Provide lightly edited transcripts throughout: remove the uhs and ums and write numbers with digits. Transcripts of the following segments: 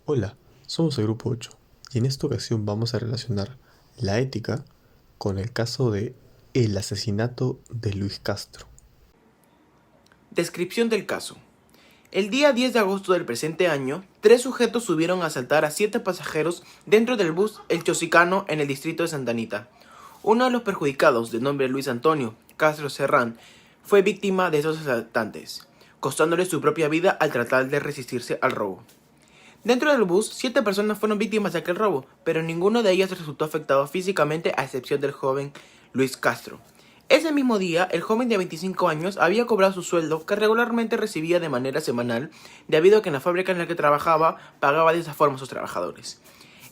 Hola, somos el grupo 8 y en esta ocasión vamos a relacionar la ética con el caso de el asesinato de Luis Castro. Descripción del caso. El día 10 de agosto del presente año, 3 sujetos subieron a asaltar a 7 pasajeros dentro del bus El Chosicano en el distrito de Santa Anita. Uno de los perjudicados, de nombre Luis Antonio Castro Serrán, fue víctima de esos asaltantes, costándole su propia vida al tratar de resistirse al robo. Dentro del bus, 7 personas fueron víctimas de aquel robo, pero ninguno de ellas resultó afectado físicamente a excepción del joven Luis Castro. Ese mismo día, el joven de 25 años había cobrado su sueldo que regularmente recibía de manera semanal, debido a que en la fábrica en la que trabajaba pagaba de esa forma a sus trabajadores.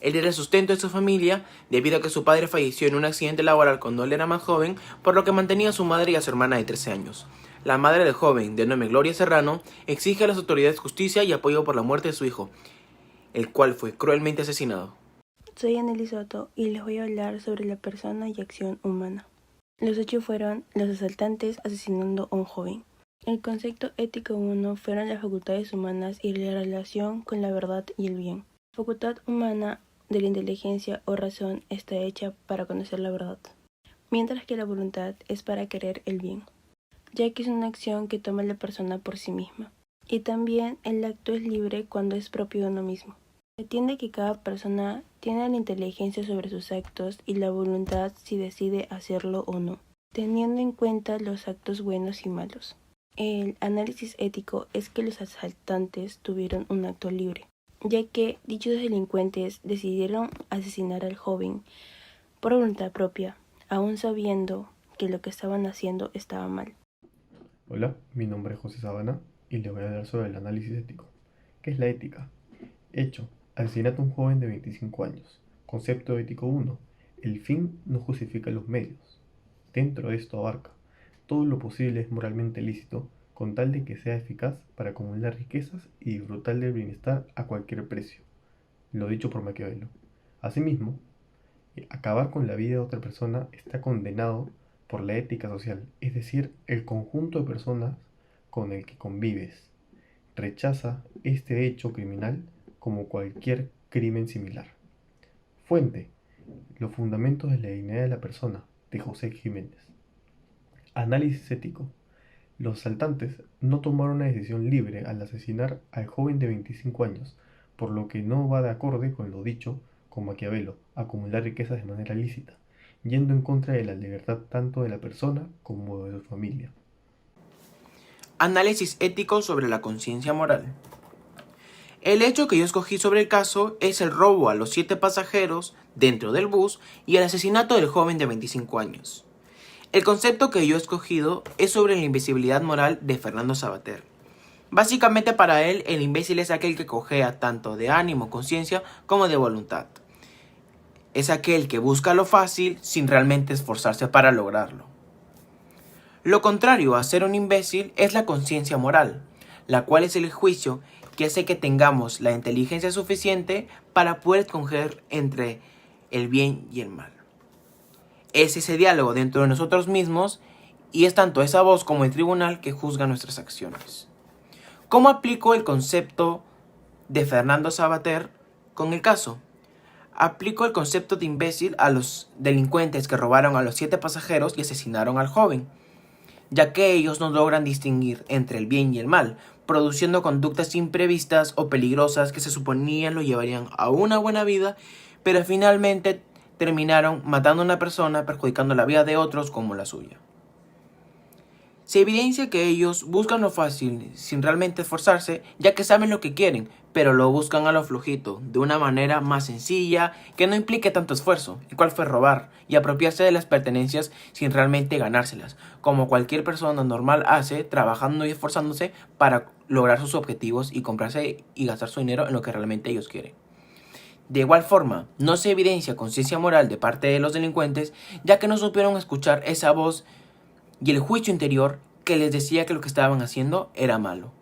Él era el sustento de su familia, debido a que su padre falleció en un accidente laboral cuando él era más joven, por lo que mantenía a su madre y a su hermana de 13 años. La madre del joven, de nombre Gloria Serrano, exige a las autoridades justicia y apoyo por la muerte de su hijo, el cual fue cruelmente asesinado. Soy Anneli Soto y les voy a hablar sobre la persona y acción humana. Los hechos fueron los asaltantes asesinando a un joven. El concepto ético 1 fueron las facultades humanas y la relación con la verdad y el bien. La facultad humana de la inteligencia o razón está hecha para conocer la verdad, mientras que la voluntad es para querer el bien, ya que es una acción que toma la persona por sí misma. Y también el acto es libre cuando es propio de uno mismo. Se entiende que cada persona tiene la inteligencia sobre sus actos y la voluntad si decide hacerlo o no, teniendo en cuenta los actos buenos y malos. El análisis ético es que los asaltantes tuvieron un acto libre, ya que dichos delincuentes decidieron asesinar al joven por voluntad propia, aun sabiendo que lo que estaban haciendo estaba mal. Hola, mi nombre es José Sabana y les voy a hablar sobre el análisis ético. ¿Qué es la ética? Hecho, asesinato a un joven de 25 años. Concepto ético 1. El fin no justifica los medios. Dentro de esto abarca todo lo posible es moralmente lícito con tal de que sea eficaz para acumular riquezas y disfrutar del bienestar a cualquier precio. Lo dicho por Maquiavelo. Asimismo, acabar con la vida de otra persona está condenado por la ética social, es decir, el conjunto de personas con el que convives. Rechaza este hecho criminal como cualquier crimen similar. Fuente: Los fundamentos de la dignidad de la persona, de José Jiménez. Análisis ético. Los asaltantes no tomaron una decisión libre al asesinar al joven de 25 años, por lo que no va de acorde con lo dicho con Maquiavelo, acumular riquezas de manera lícita, yendo en contra de la libertad tanto de la persona como de su familia. Análisis ético sobre la conciencia moral. El hecho que yo escogí sobre el caso es el robo a los 7 pasajeros dentro del bus y el asesinato del joven de 25 años. El concepto que yo he escogido es sobre la invisibilidad moral de Fernando Savater. Básicamente para él, el imbécil es aquel que cojea tanto de ánimo, conciencia, como de voluntad. Es aquel que busca lo fácil sin realmente esforzarse para lograrlo. Lo contrario a ser un imbécil es la conciencia moral, la cual es el juicio que hace que tengamos la inteligencia suficiente para poder escoger entre el bien y el mal. Es ese diálogo dentro de nosotros mismos y es tanto esa voz como el tribunal que juzga nuestras acciones. ¿Cómo aplico el concepto de Fernando Savater con el caso? Aplico el concepto de imbécil a los delincuentes que robaron a los 7 pasajeros y asesinaron al joven, ya que ellos no logran distinguir entre el bien y el mal, produciendo conductas imprevistas o peligrosas que se suponían lo llevarían a una buena vida, pero finalmente terminaron matando a una persona, perjudicando la vida de otros como la suya. Se evidencia que ellos buscan lo fácil sin realmente esforzarse, ya que saben lo que quieren, pero lo buscan a lo flojito, de una manera más sencilla, que no implique tanto esfuerzo, el cual fue robar y apropiarse de las pertenencias sin realmente ganárselas, como cualquier persona normal hace, trabajando y esforzándose para lograr sus objetivos y comprarse y gastar su dinero en lo que realmente ellos quieren. De igual forma, no se evidencia conciencia moral de parte de los delincuentes, ya que no supieron escuchar esa voz y el juicio interior que les decía que lo que estaban haciendo era malo.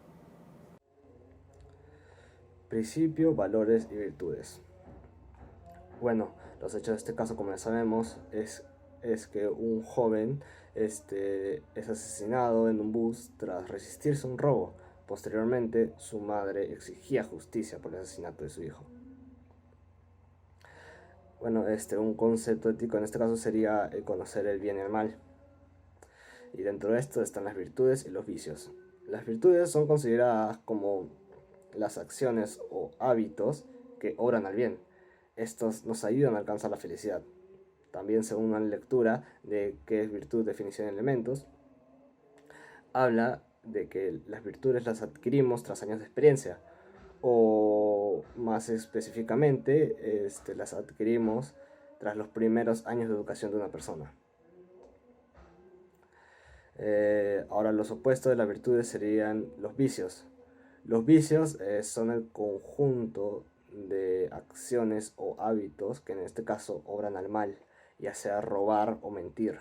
Principio, valores y virtudes. Bueno, los hechos de este caso, como ya sabemos, es que un joven es asesinado en un bus tras resistirse a un robo, Posteriormente, su madre exigía justicia por el asesinato de su hijo. Bueno, un concepto ético en este caso sería el conocer el bien y el mal. Y dentro de esto están las virtudes y los vicios. Las virtudes son consideradas como las acciones o hábitos que obran al bien. Estos nos ayudan a alcanzar la felicidad. También, según una lectura de qué es virtud, definición de elementos, habla de que las virtudes las adquirimos tras años de experiencia, o más específicamente las adquirimos tras los primeros años de educación de una persona. Ahora, los opuestos de las virtudes serían los vicios. Los vicios son el conjunto de acciones o hábitos que en este caso obran al mal, ya sea robar o mentir.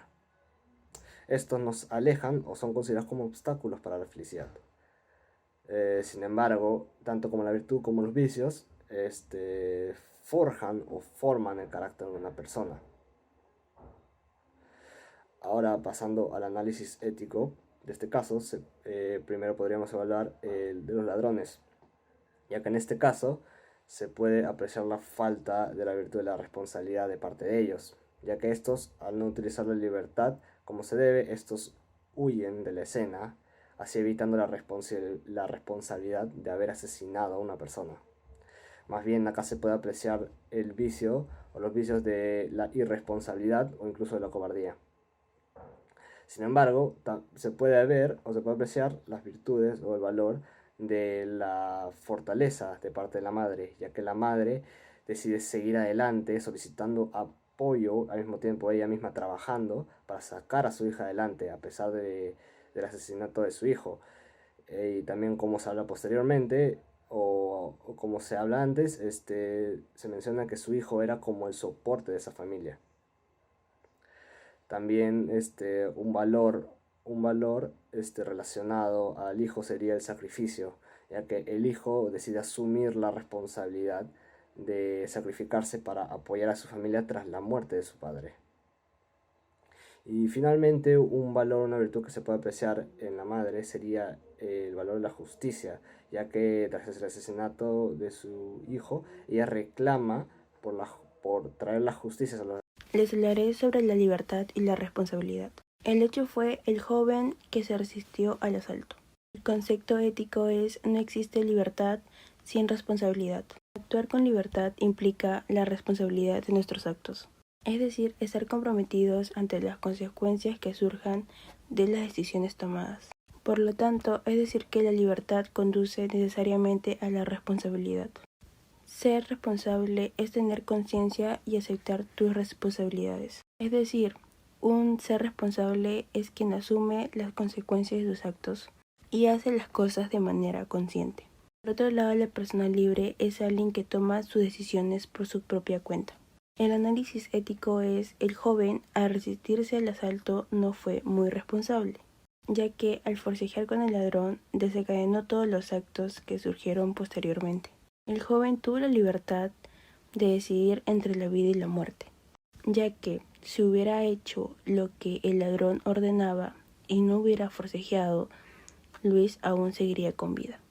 Estos nos alejan o son considerados como obstáculos para la felicidad. Sin embargo, tanto como la virtud como los vicios forjan o forman el carácter de una persona. Ahora, pasando al análisis ético de este caso, primero podríamos evaluar el de los ladrones, ya que en este caso se puede apreciar la falta de la virtud de la responsabilidad de parte de ellos, ya que estos, al no utilizar la libertad como se debe, estos huyen de la escena, así evitando la responsabilidad de haber asesinado a una persona. Más bien, acá se puede apreciar el vicio o los vicios de la irresponsabilidad o incluso de la cobardía. Sin embargo, se puede ver o se puede apreciar las virtudes o el valor de la fortaleza de parte de la madre, ya que la madre decide seguir adelante solicitando apoyo, al mismo tiempo ella misma trabajando para sacar a su hija adelante a pesar del asesinato de su hijo. Y también, como se habla posteriormente o como se habla antes, se menciona que su hijo era como el soporte de esa familia. También un valor relacionado al hijo sería el sacrificio, ya que el hijo decide asumir la responsabilidad de sacrificarse para apoyar a su familia tras la muerte de su padre. Y finalmente, un valor, una virtud que se puede apreciar en la madre sería el valor de la justicia, ya que tras el asesinato de su hijo, ella reclama por traer la justicia a los. Les hablaré sobre la libertad y la responsabilidad. El hecho fue el joven que se resistió al asalto. El concepto ético es: no existe libertad sin responsabilidad. Actuar con libertad implica la responsabilidad de nuestros actos, es decir, estar comprometidos ante las consecuencias que surjan de las decisiones tomadas. Por lo tanto, es decir que la libertad conduce necesariamente a la responsabilidad. Ser responsable es tener conciencia y aceptar tus responsabilidades. Es decir, un ser responsable es quien asume las consecuencias de sus actos y hace las cosas de manera consciente. Por otro lado, la persona libre es alguien que toma sus decisiones por su propia cuenta. El análisis ético es: el joven, al resistirse al asalto, no fue muy responsable, ya que al forcejear con el ladrón desencadenó todos los actos que surgieron posteriormente. El joven tuvo la libertad de decidir entre la vida y la muerte, ya que si hubiera hecho lo que el ladrón ordenaba y no hubiera forcejeado, Luis aún seguiría con vida.